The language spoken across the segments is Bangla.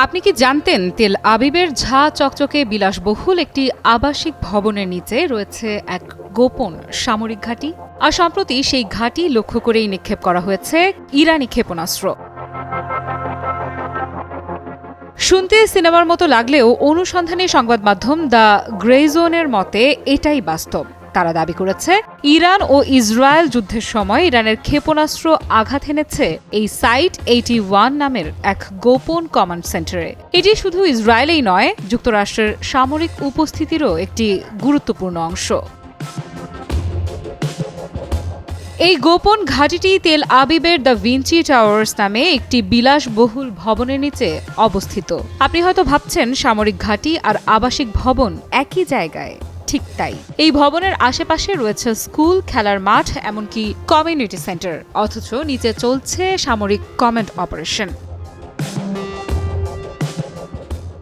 আপনি কি জানতেন তেল আবিবের ঝা চকচকে বিলাসবহুল একটি আবাসিক ভবনের নিচে রয়েছে এক গোপন সামরিক ঘাঁটি? আর সম্প্রতি সেই ঘাঁটি লক্ষ্য করেই নিক্ষেপ করা হয়েছে ইরানি ক্ষেপণাস্ত্র। শুনতে সিনেমার মতো লাগলেও অনুসন্ধানী সংবাদ মাধ্যম দ্য গ্রে জোনের মতে এটাই বাস্তব। তারা দাবি করেছে ইরান ও ইসরায়েল যুদ্ধের সময় ইরানের ক্ষেপণাস্ত্র আঘাত এনেছে এই সাইট 81 নামের এক গোপন কমান্ড সেন্টারে। এটি শুধু ইসরায়েলেই নয়, যুক্তরাষ্ট্রের সামরিক উপস্থিতিরও একটি গুরুত্বপূর্ণ অংশ। এই গোপন ঘাঁটিটি তেল আবিবের দ্য ভিঞ্চি টাওয়ার্স নামে একটি বিলাসবহুল ভবনের নিচে অবস্থিত। আপনি হয়তো ভাবছেন সামরিক ঘাঁটি আর আবাসিক ভবন একই জায়গায়। ঠিক তাই, এই ভবনের আশেপাশে রয়েছে স্কুল, খেলার মাঠ, এমনকি কমিউনিটি সেন্টার, অথচ নিচে চলছে সামরিক command operation.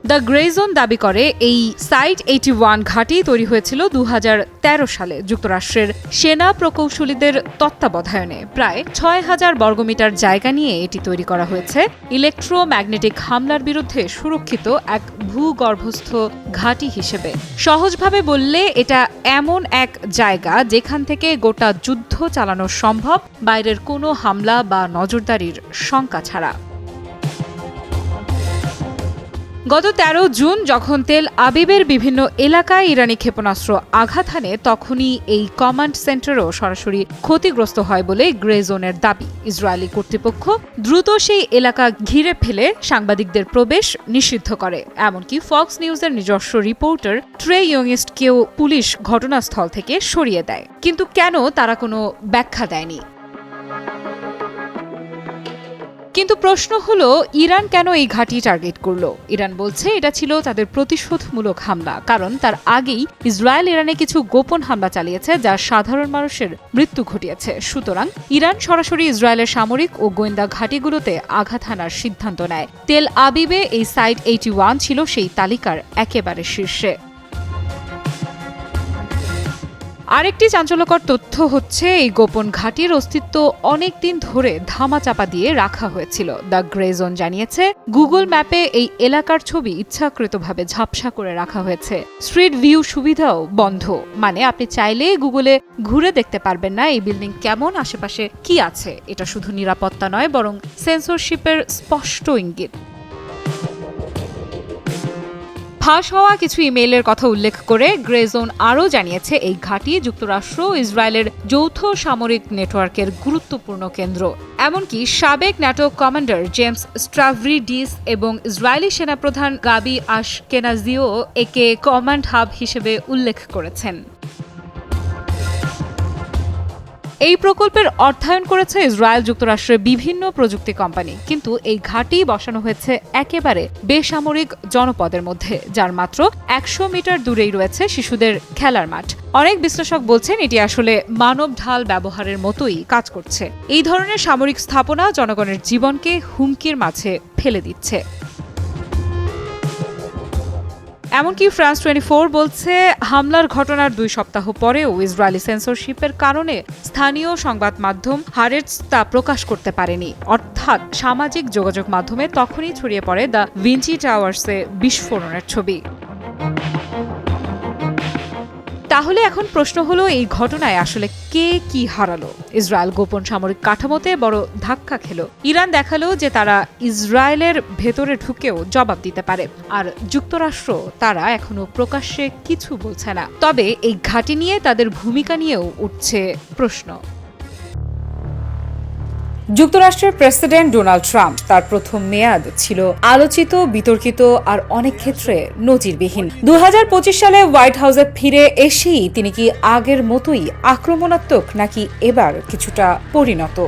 The grey zone দাবি করে এই সাইট 81 ঘাঁটি তৈরি হয়েছিল 2013 সালে যুক্তরাষ্ট্রের সেনা প্রকৌশলীদের তত্ত্বাবধানে। প্রায় 6000 বর্গমিটার জায়গা নিয়ে এটি তৈরি করা হয়েছে ইলেকট্রোম্যাগনেটিক হামলার বিরুদ্ধে সুরক্ষিত এক ভূগর্ভস্থ ঘাঁটি হিসেবে। সহজভাবে বললে এটা এমন এক জায়গা যেখান থেকে গোটা যুদ্ধ চালানো সম্ভব, বাইরের কোনো হামলা বা নজরদারির শঙ্কা ছাড়া। গত 13 জুন যখন তেল আবিবের বিভিন্ন এলাকায় ইরানি ক্ষেপণাস্ত্র আঘাত হানে, তখনই এই কমান্ড সেন্টারও সরাসরি ক্ষতিগ্রস্ত হয় বলে গ্রে জোনের দাবি। ইসরায়েলি কর্তৃপক্ষ দ্রুত সেই এলাকা ঘিরে ফেলে সাংবাদিকদের প্রবেশ নিষিদ্ধ করে। এমনকি ফক্স নিউজের নিজস্ব রিপোর্টার ট্রে ইয়ংস্টকেও পুলিশ ঘটনাস্থল থেকে সরিয়ে দেয়। কিন্তু কেন, তারা কোনো ব্যাখ্যা দেয়নি। কিন্তু প্রশ্ন হলো, ইরান কেন এই ঘাঁটি টার্গেট করল? ইরান বলছে এটা ছিল তাদের প্রতিশোধমূলক হামলা, কারণ তার আগেই ইসরায়েল ইরানে কিছু গোপন হামলা চালিয়েছে যা সাধারণ মানুষের মৃত্যু ঘটিয়েছে। সুতরাং ইরান সরাসরি ইসরায়েলের সামরিক ও গোয়েন্দা ঘাঁটিগুলোতে আঘাত হানার সিদ্ধান্ত নেয়। তেল আবিবে এই সাইট 81 ছিল সেই তালিকার একেবারে শীর্ষে। আরেকটি চাঞ্চল্যকর তথ্য হচ্ছে, এই গোপন ঘাঁটির অস্তিত্ব অনেক দিন ধরে ধামাচাপা দিয়ে রাখা হয়েছিল। দ্য গ্রে জোন জানিয়েছে গুগল ম্যাপে এই এলাকার ছবি ইচ্ছাকৃতভাবে ঝাপসা করে রাখা হয়েছে। স্ট্রিট ভিউ সুবিধাও বন্ধ, মানে আপনি চাইলে গুগলে ঘুরে দেখতে পারবেন না এই বিল্ডিং কেমন, আশেপাশে কি আছে। এটা শুধু নিরাপত্তা নয়, বরং সেন্সরশিপের স্পষ্ট ইঙ্গিত। ফাঁস হওয়া কিছু ইমেইলের কথা উল্লেখ করে গ্রে জোন আরও জানিয়েছে এই ঘাঁটি যুক্তরাষ্ট্র ও ইসরায়েলের যৌথ সামরিক নেটওয়ার্কের গুরুত্বপূর্ণ কেন্দ্র। এমনকি সাবেক ন্যাটো কমান্ডার জেমস স্ট্রাভরিডিস এবং ইসরায়েলি সেনাপ্রধান গাবি আশকেনাজিও একে কমান্ড হাব হিসেবে উল্লেখ করেছেন। এই প্রকল্পের অর্থায়ন করেছে ইসরায়েল যুক্তরাষ্ট্রের বিভিন্ন প্রযুক্তি কোম্পানি, কিন্তু এই ঘাঁটি বসানো হয়েছে একেবারে বেসামরিক জনপদের মধ্যে, যার মাত্র 100 মিটার দূরেই রয়েছে শিশুদের খেলার মাঠ। অনেক বিশ্লেষক বলছেন এটি আসলে মানব ঢাল ব্যবহারের মতোই কাজ করছে। এই ধরনের সামরিক স্থাপনা জনগণের জীবনকে হুমকির মাঝে ফেলে দিচ্ছে। এমনকি ফ্রান্স 24 বলছে হামলার ঘটনার 2 সপ্তাহ পরেও ইসরায়েলি সেন্সরশিপের কারণে স্থানীয় সংবাদ মাধ্যম হারেটস তা প্রকাশ করতে পারেনি। অর্থাৎ সামাজিক যোগাযোগ মাধ্যমে তখনই ছড়িয়ে পড়ে দ্য ভিঞ্চি টাওয়ার্সে বিস্ফোরণের ছবি। তাহলে এখন প্রশ্ন হলো, এই ঘটনায় আসলে কে কি হারালো? ইসরায়েল গোপন সামরিক কাঠামোতে বড় ধাক্কা খেল। ইরান দেখালো যে তারা ইসরায়েলের ভেতরে ঢুকেও জবাব দিতে পারে। আর যুক্তরাষ্ট্র, তারা এখনো প্রকাশ্যে কিছু বলছে না। তবে এই ঘাঁটি নিয়ে তাদের ভূমিকা নিয়েও উঠছে প্রশ্ন। যুক্তরাষ্ট্রের প্রেসিডেন্ট ডোনাল্ড ট্রাম্প তার প্রথম মেয়াদ ছিল আলোচিত, বিতর্কিত আর অনেক ক্ষেত্রে নজিরবিহীন। 2025 সালে হোয়াইট হাউসে ফিরে এসেই তিনি কি আগের মতোই আক্রমণাত্মক, নাকি এবার কিছুটা পরিণত?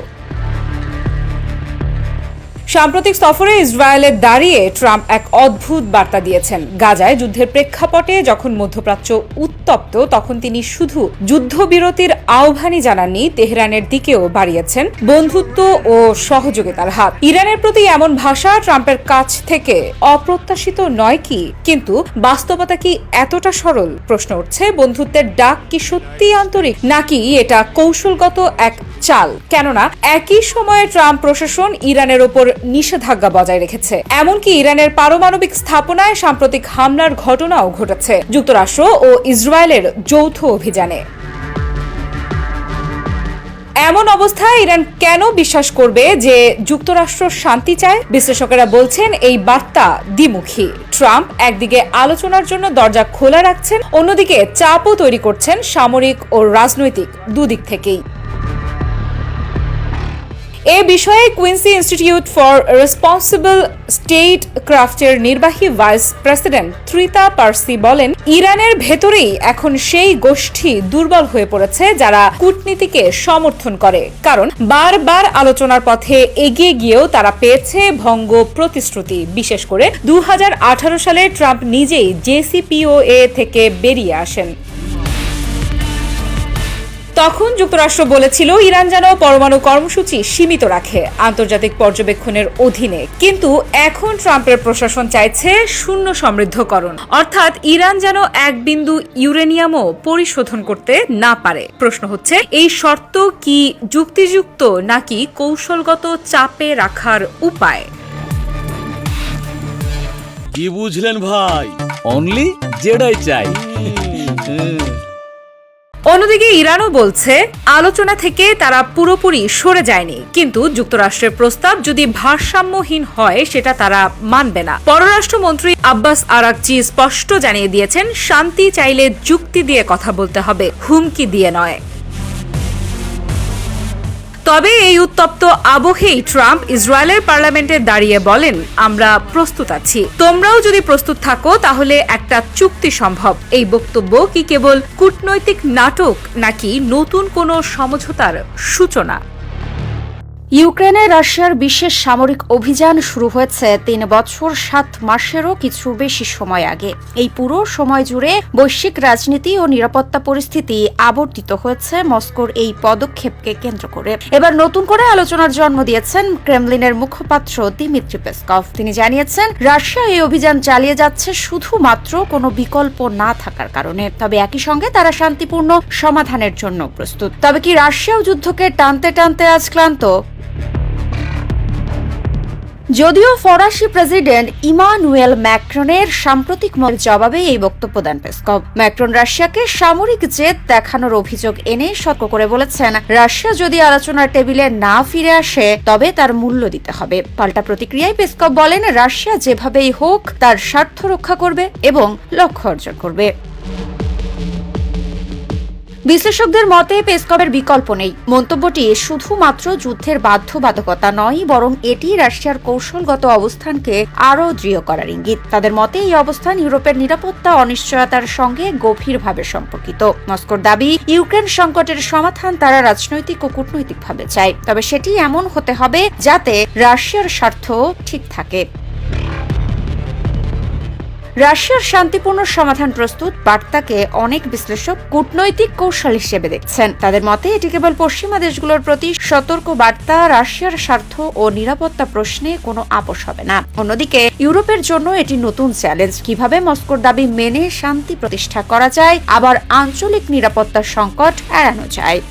সাম্প্রতিক সফরে ইসরায়েলে দাঁড়িয়ে ট্রাম্প এক অদ্ভুত বার্তা দিয়েছেন। গাজায় যুদ্ধের প্রেক্ষাপটে যখন মধ্যপ্রাচ্য উত্তপ্ত, তখন তিনি শুধু যুদ্ধবিরতির আহ্বানই জানাননি, তেহরানের দিকেও বাড়িয়েছেন বন্ধুত্ব ও সহযোগিতার হাত। ইরানের প্রতি এমন ভাষা ট্রাম্পের কাছ থেকে অপ্রত্যাশিত নয় কি? কিন্তু বাস্তবতা কি এতটা সরল? প্রশ্ন উঠছে, বন্ধুত্বের ডাক কি সত্যি আন্তরিক, নাকি এটা কৌশলগত এক চাল, কেননা একই সময়ে ট্রাম্প প্রশাসন ইরানের ওপর নিষেধাজ্ঞা বজায় রেখেছে। এমনকি ইরানের পারমাণবিক স্থাপনায় সাম্প্রতিক হামলার ঘটনাও ঘটেছে যুক্তরাষ্ট্র ও ইসরায়েলের যৌথ অভিযানে। এমন অবস্থায় ইরান কেন বিশ্বাস করবে যে যুক্তরাষ্ট্র শান্তি চায়? বিশ্লেষকেরা বলছেন এই বার্তা দ্বিমুখী। ট্রাম্প একদিকে আলোচনার জন্য দরজা খোলা রাখছেন, অন্যদিকে চাপও তৈরি করছেন সামরিক ও রাজনৈতিক দুদিক থেকেই। এ বিষয়ে কুইন্সি ইনস্টিটিউট ফর রেসপন্সিবল স্টেট ক্রাফটের নির্বাহী ভাইস প্রেসিডেন্ট ত্রিতা পার্সি বলেন, ইরানের ভেতরেই এখন সেই গোষ্ঠী দুর্বল হয়ে পড়েছে যারা কূটনীতিকে সমর্থন করে, কারণ বারবার আলোচনার পথে এগিয়ে গিয়েও তারা পেয়েছে ভঙ্গ প্রতিশ্রুতি। বিশেষ করে 2018 সালে ট্রাম্প নিজেই জেসিপিওএ থেকে বেরিয়ে আসেন। তখন যুক্তরাষ্ট্র বলেছিল ইরান যেন পরমাণু কর্মসূচি সীমিত রাখে আন্তর্জাতিক পর্যবেক্ষণের অধীনে, কিন্তু এখন ট্রাম্পের প্রশাসন চাইছে শূন্য সমৃদ্ধকরণ, অর্থাৎ ইরান যেন এক বিন্দু ইউরেনিয়ামও পরিশোধন করতে না পারে। প্রশ্ন হচ্ছে, এই শর্ত কি যুক্তিযুক্ত নাকি কৌশলগত চাপে রাখার উপায়? কি বুঝলেন ভাই? অনলি যেটাই চাই। অন্যদিকে ইরানও বলছে আলোচনা থেকে তারা পুরোপুরি সরে যায়নি, কিন্তু যুক্তরাষ্ট্রের প্রস্তাব যদি ভারসাম্যহীন হয় সেটা তারা মানবে না। পররাষ্ট্রমন্ত্রী আব্বাস আরাকচি স্পষ্ট জানিয়ে দিয়েছেন, শান্তি চাইলে যুক্তি দিয়ে কথা বলতে হবে, হুমকি দিয়ে নয়। তবে এই উত্তপ্ত আবহেই ট্রাম্প ইসরায়েলের পার্লামেন্টে দাঁড়িয়ে বলেন, আমরা প্রস্তুত আছি, তোমরাও যদি প্রস্তুত থাকো তাহলে একটা চুক্তি সম্ভব। এই বক্তব্য কি কেবল কূটনৈতিক নাটক নাকি নতুন কোনো সমঝোতার সূচনা? ইউক্রেনে রাশিয়ার বিশেষ সামরিক অভিযান শুরু হয়েছে 3 বছর 7 মাসেরও কিছু বেশি সময় আগে। এই পুরো সময় জুড়ে বৈশ্বিক রাজনীতি ও নিরাপত্তা পরিস্থিতি আবর্তিত হয়েছে মস্কোর এই পদক্ষেপকে কেন্দ্র করে। এবার নতুন করে আলোচনার জন্ম দিয়েছেন ক্রেমলিনের মুখপাত্র দিমিত্রি পেসকভ। তিনি জানিয়েছেন, রাশিয়া এই অভিযান চালিয়ে যাচ্ছে শুধুমাত্র কোনো বিকল্প না থাকার কারণে, তবে একই সঙ্গে তারা শান্তিপূর্ণ সমাধানের জন্য প্রস্তুত। তবে কি রাশিয়াও যুদ্ধকে টানতে টানতে আজ ক্লান্ত? যদিও ফরাসি প্রেসিডেন্ট ইমানুয়েল ম্যাক্রনের সাম্প্রতিক জবাবে এই বক্তব্য দেন পেসকভ। ম্যাক্রন রাশিয়াকে সামরিক জেদ দেখানোর অভিযোগ এনে সতর্ক করে বলেছেন, রাশিয়া যদি আলোচনার টেবিলে না ফিরে আসে তবে তার মূল্য দিতে হবে। পাল্টা প্রতিক্রিয়ায় পেসকভ বলেন, রাশিয়া যেভাবেই হোক তার স্বার্থ রক্ষা করবে এবং লক্ষ্য অর্জন করবে। বিশ্লেষকদের মতে পেসকভের বিকল্প নেই। মন্তব্যটি শুধুমাত্র যুদ্ধের বাধ্যবাধকতা নয়, বরং এটি রাশিয়ার কৌশলগত অবস্থানকে আরও দৃঢ় করার ইঙ্গিত। তাদের মতে এই অবস্থান ইউরোপের নিরাপত্তা অনিশ্চয়তার সঙ্গে গভীরভাবে সম্পর্কিত। মস্কোর দাবি, ইউক্রেন সংকটের সমাধান তারা রাজনৈতিক ও কূটনৈতিকভাবে চায়, তবে সেটি এমন হতে হবে যাতে রাশিয়ার স্বার্থ ঠিক থাকে। রাশিয়ার শান্তিপূর্ণ সমাধান প্রস্তুত বার্তাকে অনেক বিশ্লেষক কূটনৈতিক কৌশল হিসেবে দেখছেন। তাদের মতে এটি কেবল পশ্চিমা দেশগুলোর প্রতি সতর্ক বার্তা, রাশিয়ার স্বার্থ ও নিরাপত্তা প্রশ্নে কোনো আপোষ হবে না। অন্যদিকে ইউরোপের জন্য এটি নতুন চ্যালেঞ্জ, কিভাবে মস্কোর দাবি মেনে শান্তি প্রতিষ্ঠা করা যায়, আবার আঞ্চলিক নিরাপত্তার সংকট এড়ানো যায়।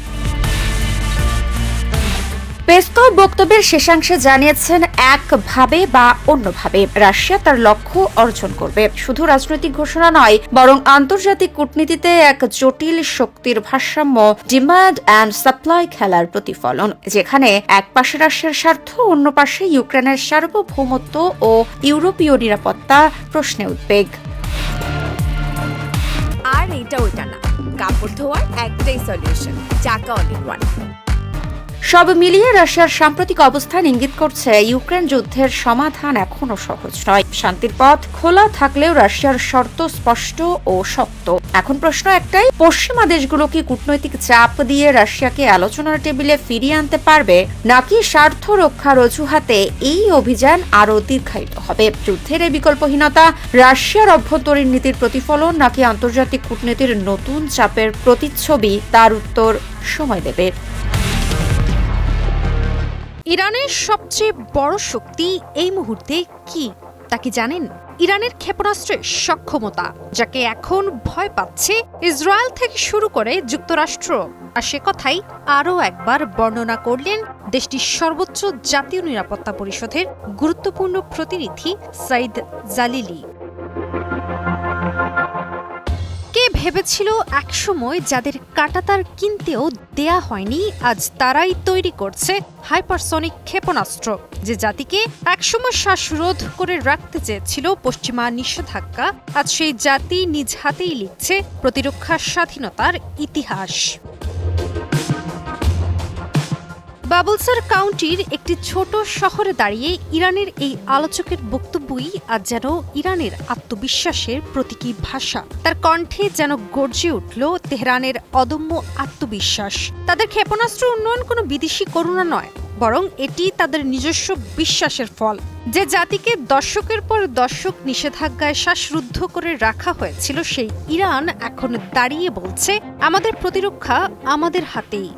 পেসকভ বক্তব্যের শেষাংশে জানিয়েছেন, একভাবে বা অন্যভাবে রাশিয়া তার লক্ষ্য অর্জন করবে। শুধু রাজনৈতিক ঘোষণা নয়, বরং আন্তর্জাতিক কূটনীতিতে এক জটিল শক্তির ভারসাম্য, ডিমান্ড অ্যান্ড সাপ্লাই খেলার প্রতিফলন, যেখানে এক পাশে রাশিয়ার স্বার্থ, অন্য পাশে ইউক্রেনের সার্বভৌমত্ব ও ইউরোপীয় নিরাপত্তা প্রশ্নে উদ্বেগ। আর এটা ওইটা না, কাপড় ধোয়ার একটাই সলিউশন, চাকা অল ইন ওয়ান। সব মিলিয়ে রাশিয়ার সাম্প্রতিক অবস্থান ইঙ্গিত করছে ইউক্রেন যুদ্ধের সমাধান এখনো সহজ নয়। শান্তির পথ খোলা থাকলেও রাশিয়ার শর্ত স্পষ্ট ও শক্ত। এখন প্রশ্ন একটাই, পশ্চিমা দেশগুলো কি কূটনৈতিক চাপ দিয়ে রাশিয়াকে আলোচনার টেবিলে ফিরিয়ে আনতে পারবে, নাকি স্বার্থ রক্ষার অজুহাতে এই অভিযান আরও দীর্ঘায়িত হবে? যুদ্ধের এই বিকল্পহীনতা রাশিয়ার অভ্যন্তরীণ নীতির প্রতিফলন নাকি আন্তর্জাতিক কূটনীতির নতুন চাপের প্রতিচ্ছবি, তার উত্তর সময় দেবে। ইরানের সবচেয়ে বড় শক্তি এই মুহূর্তে কি তা কি জানেন? ইরানের ক্ষেপণাস্ত্রের সক্ষমতা, যাকে এখন ভয় পাচ্ছে ইসরায়েল থেকে শুরু করে যুক্তরাষ্ট্র। আর সে কথাই আরও একবার বর্ণনা করলেন দেশটির সর্বোচ্চ জাতীয় নিরাপত্তা পরিষদের গুরুত্বপূর্ণ প্রতিনিধি সাইদ জালিলি। কে ভেবেছিল একসময় যাদের কাঁটাতার কিনতেও দেয়া হয়নি আজ তারাই তৈরি করছে হাইপারসনিক ক্ষেপণাস্ত্র, যে জাতিকে একসময় শ্বাসরোধ করে রাখতে চেয়েছিল পশ্চিমা নিষেধাজ্ঞা, আজ সেই জাতি নিজ হাতেই লিখছে প্রতিরক্ষা স্বাধীনতার ইতিহাস। বাবুলসার কাউন্টির একটি ছোট শহরে দাঁড়িয়ে ইরানের এই আলোচকের বক্তব্যই আজ যেন ইরানের আত্মবিশ্বাসের প্রতীকী ভাষা। তার কণ্ঠে যেন গর্জে উঠল তেহরানের অদম্য আত্মবিশ্বাস। তাদের ক্ষেপণাস্ত্র উন্নয়ন কোনো বিদেশি করুণা নয়, বরং এটি তাদের নিজস্ব বিশ্বাসের ফল। যে জাতিকে দশকের পর দশক নিষেধাজ্ঞায় শ্বাসরুদ্ধ করে রাখা হয়েছিল, সেই ইরান এখন দাঁড়িয়ে বলছে, আমাদের প্রতিরক্ষা আমাদের হাতেই।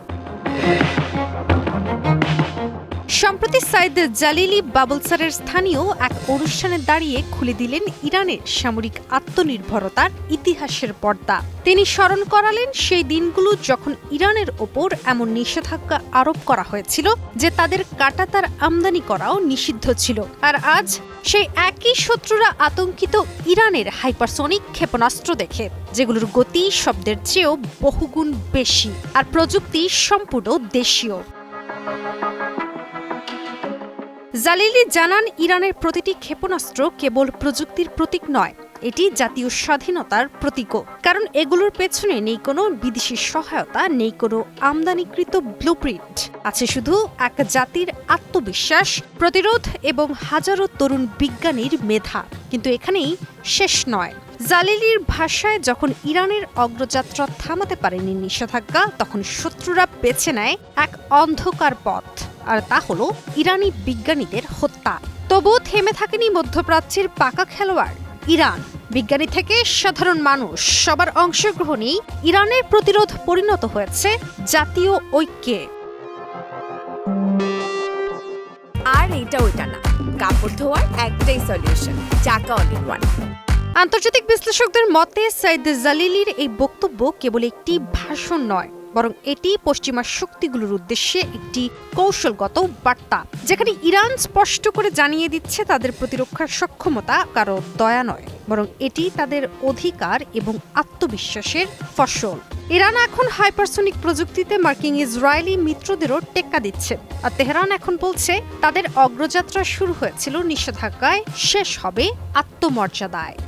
সম্প্রতি সাইদ জালিলি বাবুলসারের স্থানীয় এক অনুষ্ঠানে দাঁড়িয়ে খুলে দিলেন ইরানের সামরিক আত্মনির্ভরতার ইতিহাসের পর্দা। তিনি স্মরণ করালেন সেই দিনগুলো যখন ইরানের ওপর এমন নিষেধাজ্ঞা আরোপ করা হয়েছিল যে তাদের কাঁটাতার আমদানি করাও নিষিদ্ধ ছিল। আর আজ সেই একই শত্রুরা আতঙ্কিত ইরানের হাইপারসনিক ক্ষেপণাস্ত্র দেখে, যেগুলোর গতি শব্দের চেয়েও বহুগুণ বেশি আর প্রযুক্তি সম্পূর্ণ দেশীয়। জালিলি জানান, ইরানের প্রতিটি ক্ষেপণাস্ত্র কেবল প্রযুক্তির প্রতীক নয়, এটি জাতীয় স্বাধীনতার প্রতীকও। কারণ এগুলোর পেছনে নেই কোনো বিদেশি সহায়তা, নেই কোনো আমদানিকৃত ব্লুপ্রিন্ট, আছে শুধু এক জাতির আত্মবিশ্বাস, প্রতিরোধ এবং হাজারো তরুণ বিজ্ঞানীর মেধা। কিন্তু এখানেই শেষ নয়। জালিলির ভাষায়, যখন ইরানের অগ্রযাত্রা থামাতে পারেনি নিষেধাজ্ঞা, তখন শত্রুরা বেছে নেয় এক অন্ধকার পথ, আর তা হলো ইরানি বিজ্ঞানীদের হত্যা। তবুও থেমে থাকেনি মধ্যপ্রাচ্যের পাকা খেলোয়াড় ইরান। বিজ্ঞানী থেকে সাধারণ মানুষ, সবার অংশগ্রহণেই ইরানের প্রতিরোধ পরিণত হয়েছে জাতীয় ঐক্যে। আর এটা ওইটা না, কাপড় ধোয়ার একটাই সলিউশন, চাকা অল ইন ওয়ান। আন্তর্জাতিক বিশ্লেষকদের মতে সাইদ জালিলির এই বক্তব্য কেবল একটি ভাষণ নয়, বরং এটি পশ্চিমা শক্তিগুলোর উদ্দেশ্যে একটি কৌশলগত বার্তা, যেখানে ইরান স্পষ্ট করে জানিয়ে দিচ্ছে তাদের প্রতিরক্ষার সক্ষমতা কারো দয়া নয়, বরং এটি তাদের অধিকার এবং আত্মবিশ্বাসের ফসল। ইরান এখন হাইপারসনিক প্রযুক্তিতে মার্কিন ইসরায়েলি মিত্রদেরও টেক্কা দিচ্ছে, আর তেহরান এখন বলছে তাদের অগ্রযাত্রা শুরু হয়েছিল নিষেধাজ্ঞায়, শেষ হবে আত্মমর্যাদায়।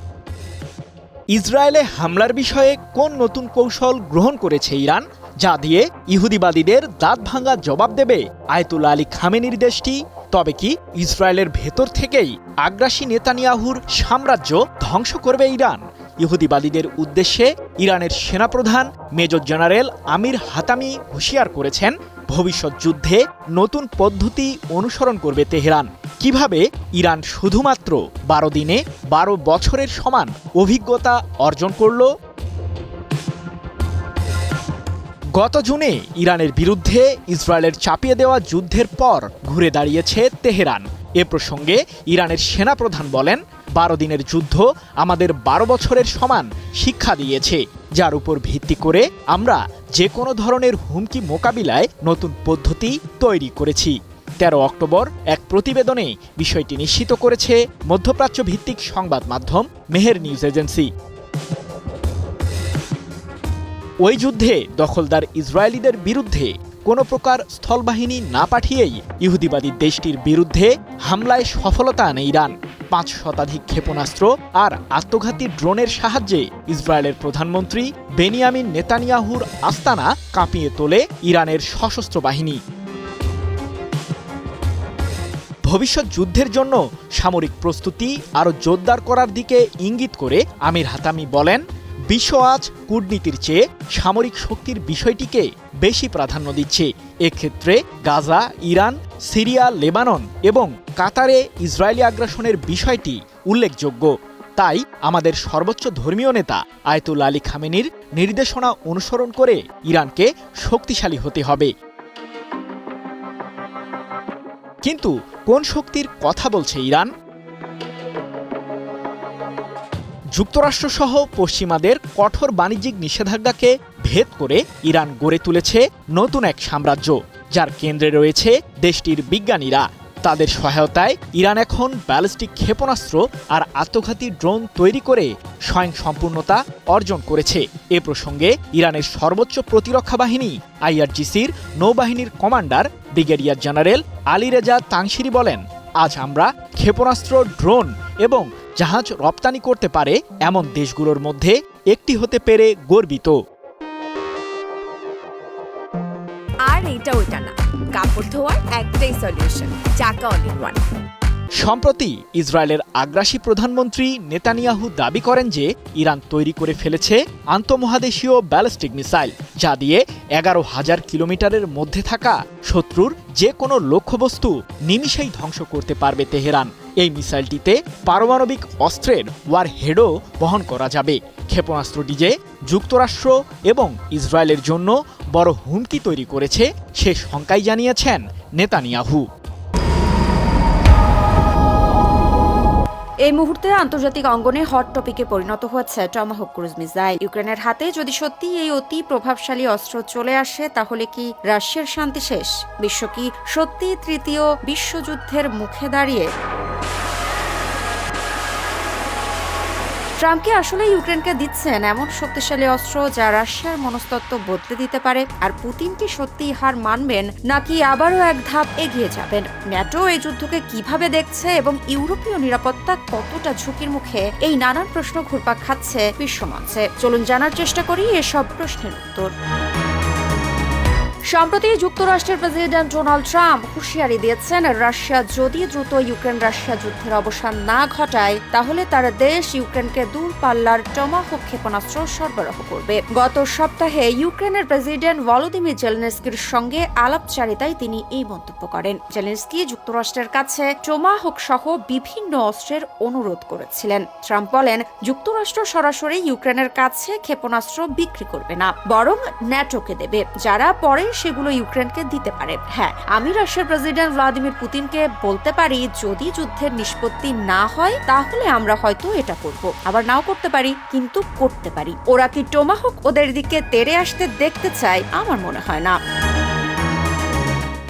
ইসরায়েলে হামলার বিষয়ে কোন নতুন কৌশল গ্রহণ করেছে ইরান, যা দিয়ে ইহুদিবাদীদের দাঁত ভাঙা জবাব দেবে আয়াতুল্লাহ আলী খামেনির দেশটি? তবে কি ইসরায়েলের ভেতর থেকেই আগ্রাসী নেতানিয়াহুর সাম্রাজ্য ধ্বংস করবে ইরান? ইহুদিবাদীদের উদ্দেশ্যে ইরানের সেনাপ্রধান মেজর জেনারেল আমির হাতামি হুঁশিয়ার করেছেন, ভবিষ্যৎ যুদ্ধে নতুন পদ্ধতি অনুসরণ করবে তেহরান। কিভাবে ইরান শুধুমাত্র 12 দিনে 12 বছরের সমান অভিজ্ঞতা অর্জন করল? গত জুনে ইরানের বিরুদ্ধে ইসরায়েলের চাপিয়ে দেওয়া যুদ্ধের পর ঘুরে দাঁড়িয়েছে তেহরান। এ প্রসঙ্গে ইরানের সেনাপ্রধান বলেন, 12 দিনের যুদ্ধ আমাদের 12 বছরের সমান শিক্ষা দিয়েছে, যার উপর ভিত্তি করে আমরা যে কোনো ধরনের হুমকি মোকাবিলায় নতুন পদ্ধতি তৈরি করেছি। 13 অক্টোবর এক প্রতিবেদনে বিষয়টি নিশ্চিত করেছে মধ্যপ্রাচ্য ভিত্তিক সংবাদ মাধ্যম মেহের নিউজ এজেন্সি। ওই যুদ্ধে দখলদার ইসরায়েলিদের বিরুদ্ধে কোনো প্রকার স্থলবাহিনী না পাঠিয়েই ইহুদিবাদী দেশটির বিরুদ্ধে হামলায় সফলতা আনে ইরান। 5 শতাধিক ক্ষেপণাস্ত্র আর আত্মঘাতী ড্রোনের সাহায্যে ইসরায়েলের প্রধানমন্ত্রী বেনিয়ামিন নেতানিয়াহুর আস্তানা কাঁপিয়ে তোলে ইরানের সশস্ত্র বাহিনী। ভবিষ্যৎ যুদ্ধের জন্য সামরিক প্রস্তুতি আরও জোরদার করার দিকে ইঙ্গিত করে আমির হাতামি বলেন, বিশ্ব আজ কূটনীতির চেয়ে সামরিক শক্তির বিষয়টিকে বেশি প্রাধান্য দিচ্ছে। এক্ষেত্রে গাজা, ইরান, সিরিয়া, লেবানন এবং কাতারে ইসরায়েলি আগ্রাসনের বিষয়টি উল্লেখযোগ্য। তাই আমাদের সর্বোচ্চ ধর্মীয় নেতা আয়াতুল্লাহ আলী খামেনির নির্দেশনা অনুসরণ করে ইরানকে শক্তিশালী হতে হবে। কিন্তু কোন শক্তির কথা বলছে ইরান? যুক্তরাষ্ট্রসহ পশ্চিমাদের কঠোর বাণিজ্যিক নিষেধাজ্ঞাকে ভেদ করে ইরান গড়ে তুলেছে নতুন এক সাম্রাজ্য, যার কেন্দ্রে রয়েছে দেশটির বিজ্ঞানীরা। তাদের সহায়তায় ইরান এখন ব্যালিস্টিক ক্ষেপণাস্ত্র আর আত্মঘাতী ড্রোন তৈরি করে স্বয়ংসম্পূর্ণতা অর্জন করেছে। এ প্রসঙ্গে ইরানের সর্বোচ্চ প্রতিরক্ষা বাহিনী IRGCর নৌবাহিনীর commander brigadier general Ali Reza তাংশিরি বলেন, আজ আমরা ক্ষেপণাস্ত্র, ড্রোন এবং জাহাজ রপ্তানি করতে পারে এমন দেশগুলোর মধ্যে একটি হতে পেরে গর্বিত। আর এটা ওইটা না, কাপড় ধোয়ার একটাই সলিউশন, চাকা অল ইন ওয়ান। সম্প্রতি ইসরায়েলের আগ্রাসী প্রধানমন্ত্রী নেতানিয়াহু দাবি করেন যে ইরান তৈরি করে ফেলেছে আন্তঃমহাদেশীয় ব্যালিস্টিক মিসাইল, যা দিয়ে 11,000 কিলোমিটারের মধ্যে থাকা শত্রুর যে কোনো লক্ষ্যবস্তু নিমিষেই ধ্বংস করতে পারবে তেহরান। এই মিসাইলটিতে পারমাণবিক অস্ত্রের ওয়ারহেডও বহন করা যাবে। ক্ষেপণাস্ত্রটি যে যুক্তরাষ্ট্র এবং ইসরায়েলের জন্য বড় হুমকি তৈরি করেছে সে শঙ্কাই জানিয়েছেন নেতানিয়াহু। এই মুহূর্তে আন্তর্জাতিক অঙ্গনে হট টপিকে পরিণত হয়েছে টমাহক ক্রুজ মিসাইল। ইউক্রেনের হাতে যদি সত্যি এই অতি প্রভাবশালী অস্ত্র চলে আসে, তাহলে কি রাশিয়ার শান্তি শেষ? বিশ্ব কি সত্যি তৃতীয় বিশ্বযুদ্ধের মুখে দাঁড়িয়ে? ট্রাম্পকে আসলে ইউক্রেনকে দিচ্ছেন এমন শক্তিশালী অস্ত্র যা রাশিয়ার মনস্তত্ত্ব বদলে দিতে পারে? আর পুতিন কি সত্যি হার মানবেন, নাকি আবারও এক ধাপ এগিয়ে যাবেন? ন্যাটো এই যুদ্ধকে কিভাবে দেখছে এবং ইউরোপীয় নিরাপত্তা কতটা ঝুঁকির মুখে? এই নানান প্রশ্ন ঘুরপাক খাচ্ছে বিশ্বমঞ্চে। চলুন জানার চেষ্টা করি এসব প্রশ্নের উত্তর। সম্প্রতি যুক্তরাষ্ট্রের প্রেসিডেন্ট ডোনাল্ড ট্রাম্প হুঁশিয়ারি দিয়েছেন, রাশিয়া যদি দ্রুত ইউক্রেন রাশিয়া যুদ্ধের অবসান না ঘটায়, তাহলে তার দেশ ইউক্রেনকে দূরপাল্লার টমাহক ক্ষেপণাস্ত্র সরবরাহ করবে। গত সপ্তাহে ইউক্রেনের প্রেসিডেন্ট ভলোদিমির জেলেনস্কির সঙ্গে আলাপচারিতায় তিনি এই মন্তব্য করেন। জেলেনস্কি যুক্তরাষ্ট্রের কাছে টমাহক সহ বিভিন্ন অস্ত্রের অনুরোধ করেছিলেন। ট্রাম্প বলেন, যুক্তরাষ্ট্র সরাসরি ইউক্রেনের কাছে ক্ষেপণাস্ত্র বিক্রি করবে না, বরং ন্যাটোকে দেবে, যারা পরে সেগুলো ইউক্রেনকে দিতে পারে। হ্যাঁ, আমি রাশিয়ার প্রেসিডেন্ট ভ্লাদিমির পুতিনকে বলতে পারি, যদি যুদ্ধের নিষ্পত্তি না হয় তাহলে আমরা হয়তো এটা করব, আবার নাও করতে পারি, কিন্তু করতে পারি। ওরা কি টমাহক ওদের দিকে তেড়ে আসতে দেখতে চায়? আমার মনে হয় না।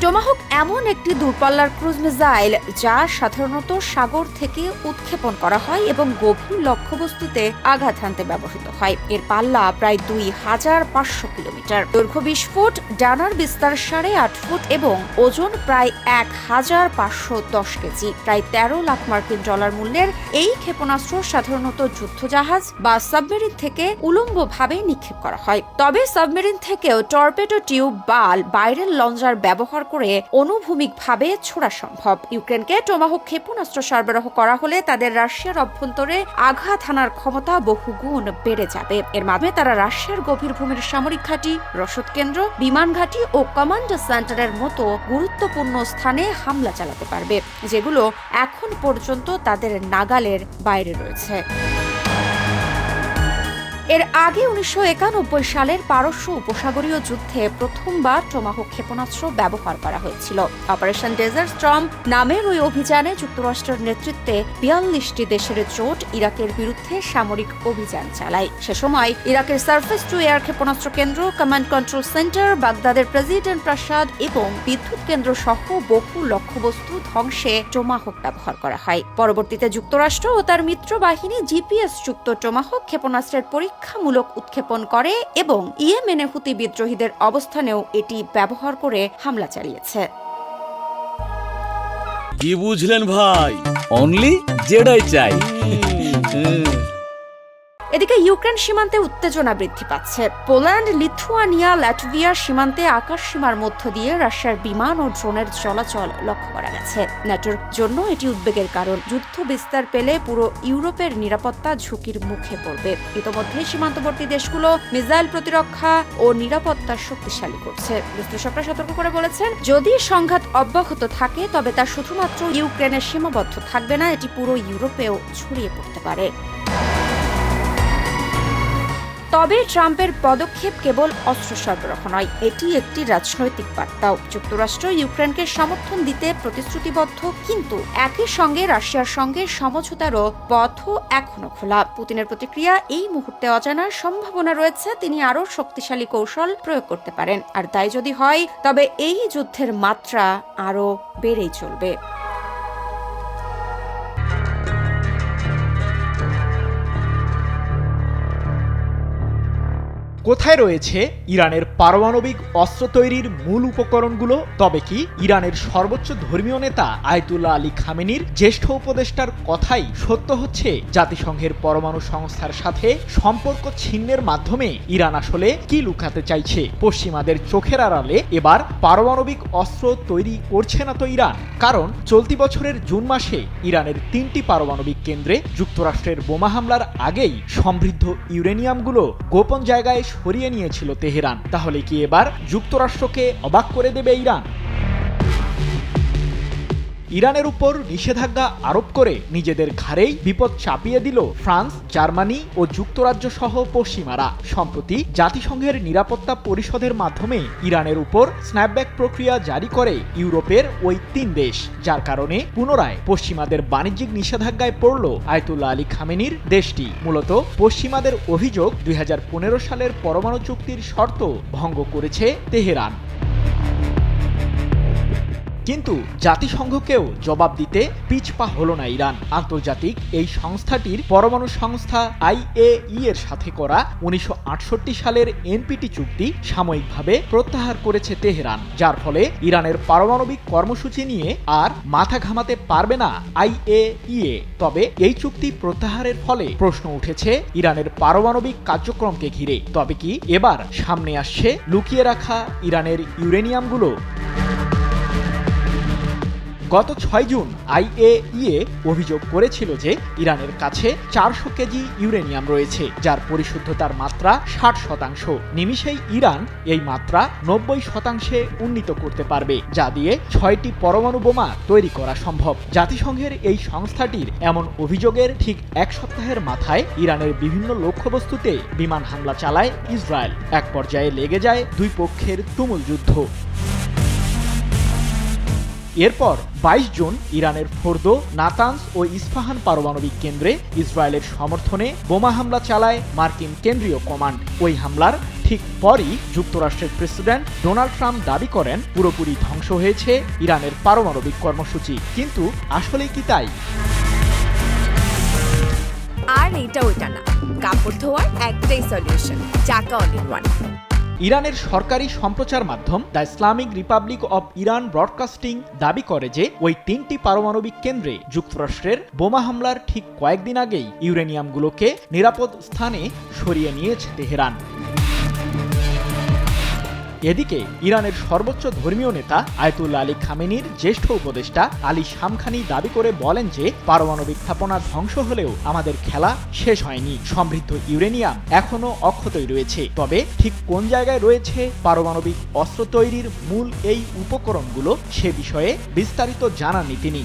টমাহক এমন একটি দূরপাল্লার ক্রুজ মিসাইল যা সাধারণত সাগর থেকে উৎক্ষেপণ করা হয় এবং গভীর লক্ষ্যবস্তুতে আঘাত হানতে ব্যবহৃত হয়। এর পাল্লা প্রায় 2,500 কিলোমিটার, দৈর্ঘ্য 20 ফুট, ডানার বিস্তার 8.5 ফুট এবং ওজন প্রায় 1,510 কেজি। প্রায় 13 লাখ মার্কিন ডলার মূল্যের এই ক্ষেপণাস্ত্র সাধারণত যুদ্ধজাহাজ বা সাবমেরিন থেকে উলম্বভাবে নিক্ষেপ করা হয়। তবে সাবমেরিন থেকেও টর্পেডো টিউব বা বাইরের লঞ্চার ব্যবহার করে অনুভূমিকভাবে ছোড়া সম্ভব। ইউক্রেনকে টমাহক ক্ষেপণাস্ত্র সরবরাহ করা হলে তাদের রাশিয়ার অভ্যন্তরে আঘাত হানার ক্ষমতা বহুগুণ বেড়ে যাবে। এর মাধ্যমে তারা রাশিয়ার গভীর ভূমির সামরিক ঘাঁটি, রসদ কেন্দ্র, বিমান ঘাঁটি ও কমান্ড সেন্টারের মতো গুরুত্বপূর্ণ স্থানে হামলা চালাতে পারবে, যেগুলো এখন পর্যন্ত তাদের নাগালের বাইরে রয়েছে। এর আগে 1991 সালের পারস্য উপসাগরীয় যুদ্ধে প্রথমবার টমাহক ক্ষেপণাস্ত্র ব্যবহার করা হয়েছিল। অপারেশন ডেজার্ট স্টর্ম নামের ওই অভিযানে যুক্তরাষ্ট্রের নেতৃত্বে 42টি দেশের জোট ইরাকের বিরুদ্ধে সামরিক অভিযান চালায়। সে সময় ইরাকের সার্ফেস টু এয়ার ক্ষেপণাস্ত্র কেন্দ্র, কমান্ড কন্ট্রোল সেন্টার, বাগদাদের প্রেসিডেন্ট প্রাসাদ এবং বিদ্যুৎ কেন্দ্র সহ বহু লক্ষ্যবস্তু ধ্বংসে টমাহক ব্যবহার করা হয়। পরবর্তীতে যুক্তরাষ্ট্র ও তার মিত্র বাহিনী জিপিএস যুক্ত টমাহক ক্ষেপণাস্ত্রের পরীক্ষামূলক উৎক্ষেপণ করে এবং ইয়েমেনে হুতি বিদ্রোহীদের অবস্থানেও এটি ব্যবহার করে হামলা চালিয়েছে। কি বুঝলেন ভাই? অনলি যেটাই চাই। এদিকে ইউক্রেন সীমান্তে উত্তেজনা বৃদ্ধি পাচ্ছে। পোল্যান্ড, লিথুয়ানিয়া, ল্যাটভিয়া সীমান্তে আকাশ সীমার মধ্য দিয়ে রাশিয়ার বিমান ও ড্রোনের চলাচল লক্ষ্য করা গেছে। ন্যাটোর জন্য এটি উদ্বেগের কারণ। যুদ্ধ বিস্তার পেলে পুরো ইউরোপের নিরাপত্তা ঝুঁকির মুখে পড়বে। ইতোমধ্যে সীমান্তবর্তী দেশগুলো মিসাইল প্রতিরক্ষা ও নিরাপত্তা শক্তিশালী করছে। বিশ্লেষকরা সতর্ক করে বলেছেন, যদি সংঘাত অব্যাহত থাকে তবে তা শুধুমাত্র ইউক্রেনের সীমাবদ্ধ থাকবে না, এটি পুরো ইউরোপেও ছড়িয়ে পড়তে পারে। তবে ট্রাম্পের পদক্ষেপ কেবল অস্ত্র সরবরাহ নয়, এটি একটি রাজনৈতিক বার্তাও। যুক্তরাষ্ট্র ইউক্রেনকে সমর্থন দিতে প্রতিশ্রুতিবদ্ধ, কিন্তু একই সঙ্গে রাশিয়ার সঙ্গে সমঝোতারও পথও এখনো খোলা। পুতিনের প্রতিক্রিয়া এই মুহূর্তে অজানা, সম্ভাবনা রয়েছে তিনি আরও শক্তিশালী কৌশল প্রয়োগ করতে পারেন, আর তাই যদি হয় তবে এই যুদ্ধের মাত্রা আরও বেড়েই চলবে। কোথায় রয়েছে ইরানের পারমাণবিক অস্ত্র তৈরির মূল উপকরণগুলো? তবে কি ইরানের সর্বোচ্চ ধর্মীয় নেতা আয়াতুল্লাহ আলী খামেনির জ্যেষ্ঠ উপদেষ্টার কথাই সত্য হচ্ছে? জাতিসংঘের পরমাণু সংস্থার সাথে সম্পর্ক ছিন্নের মাধ্যমে ইরান আসলে কি লুকাতে চাইছে? পশ্চিমাদের চোখের আড়ালে এবার পারমাণবিক অস্ত্র তৈরি করছে না তো ইরান? কারণ চলতি বছরের জুন মাসে ইরানের 3টি পারমাণবিক কেন্দ্রে যুক্তরাষ্ট্রের বোমা হামলার আগেই সমৃদ্ধ ইউরেনিয়ামগুলো গোপন জায়গায় সরিয়ে নিয়েছিল তেহরান। তাহলে কি এবার যুক্তরাষ্ট্রকে অবাক করে দেবে ইরান? ইরানের উপর নিষেধাজ্ঞা আরোপ করে নিজেদের ঘাড়েই বিপদ চাপিয়ে দিল ফ্রান্স, জার্মানি ও যুক্তরাজ্য সহ পশ্চিমারা। সম্প্রতি জাতিসংঘের নিরাপত্তা পরিষদের মাধ্যমে ইরানের উপর স্ন্যাপব্যাক প্রক্রিয়া জারি করে ইউরোপের ওই 3 দেশ, যার কারণে পুনরায় পশ্চিমাদের বাণিজ্যিক নিষেধাজ্ঞায় পড়ল আয়াতুল্লাহ আলী খামেনির দেশটি। মূলত পশ্চিমাদের অভিযোগ 2015 সালের পরমাণু চুক্তির শর্ত ভঙ্গ করেছে তেহরান। কিন্তু জাতিসংঘকেও জবাব দিতে পিছপা হলো না ইরান। আন্তর্জাতিক এই সংস্থাটির পরমাণু সংস্থা IAEA এর সাথে করা 1968 সালের এনপিটি চুক্তি সাময়িকভাবে প্রত্যাহার করেছে তেহরান, যার ফলে ইরানের পারমাণবিক কর্মসূচি নিয়ে আর মাথা ঘামাতে পারবে না IAEA। তবে এই চুক্তি প্রত্যাহারের ফলে প্রশ্ন উঠেছে ইরানের পারমাণবিক কার্যক্রমকে ঘিরে। তবে কি এবার সামনে আসছে লুকিয়ে রাখা ইরানের ইউরেনিয়ামগুলো? গত 6 জুন IAEA অভিযোগ করেছিল যে ইরানের কাছে 400 কেজি ইউরেনিয়াম রয়েছে, যার পরিশুদ্ধতার মাত্রা 60%। নিমিষেই ইরান এই মাত্রা 90% উন্নীত করতে পারবে, যা দিয়ে 6টি পরমাণু বোমা তৈরি করা সম্ভব। জাতিসংঘের এই সংস্থাটির এমন অভিযোগের ঠিক 1 সপ্তাহের মাথায় ইরানের বিভিন্ন লক্ষ্যবস্তুতে বিমান হামলা চালায় ইসরায়েল। এক পর্যায়ে লেগে যায় দুই পক্ষের তুমুল যুদ্ধ। এরপর 22 জুন ইরানের ফোর্দো, নাতানস ও ইস্পাহান পারমাণবিক কেন্দ্রে ইসরায়েলের সমর্থনে বোমা হামলা চালায় মার্কিন কেন্দ্রীয় কমান্ড। ওই হামলার ঠিক পরই যুক্তরাষ্ট্রের প্রেসিডেন্ট ডোনাল্ড ট্রাম্প দাবি করেন পুরোপুরি ধ্বংস হয়েছে ইরানের পারমাণবিক কর্মসূচি। কিন্তু আসলেই কি তাই? আর এটা ওইটা না, কাপড় ধোয়ার একটাই সলিউশন, চাকা অল ইন ওয়ান। ইরানের সরকারি সম্প্রচার মাধ্যম the Islamic Republic of Iran broadcasting দাবি করে যে ওই 3টি পারমাণবিক কেন্দ্রে যুক্তরাষ্ট্রের বোমা হামলার ঠিক কয়েকদিন আগেই ইউরেনিয়ামগুলোকে নিরাপদ স্থানে সরিয়ে নিয়েছে তেহরান। এদিকে ইরানের সর্বোচ্চ ধর্মীয় নেতা আয়াতুল্লাহ আলী খামেনির জ্যেষ্ঠ উপদেষ্টা আলী শামখানি দাবি করে বলেন যে পারমাণবিক স্থাপনা ধ্বংস হলেও আমাদের খেলা শেষ হয়নি, সমৃদ্ধ ইউরেনিয়াম এখনো অক্ষতই রয়েছে। তবে ঠিক কোন জায়গায় রয়েছে পারমাণবিক অস্ত্র তৈরির মূল এই উপকরণগুলো সে বিষয়ে বিস্তারিত জানাননি তিনি।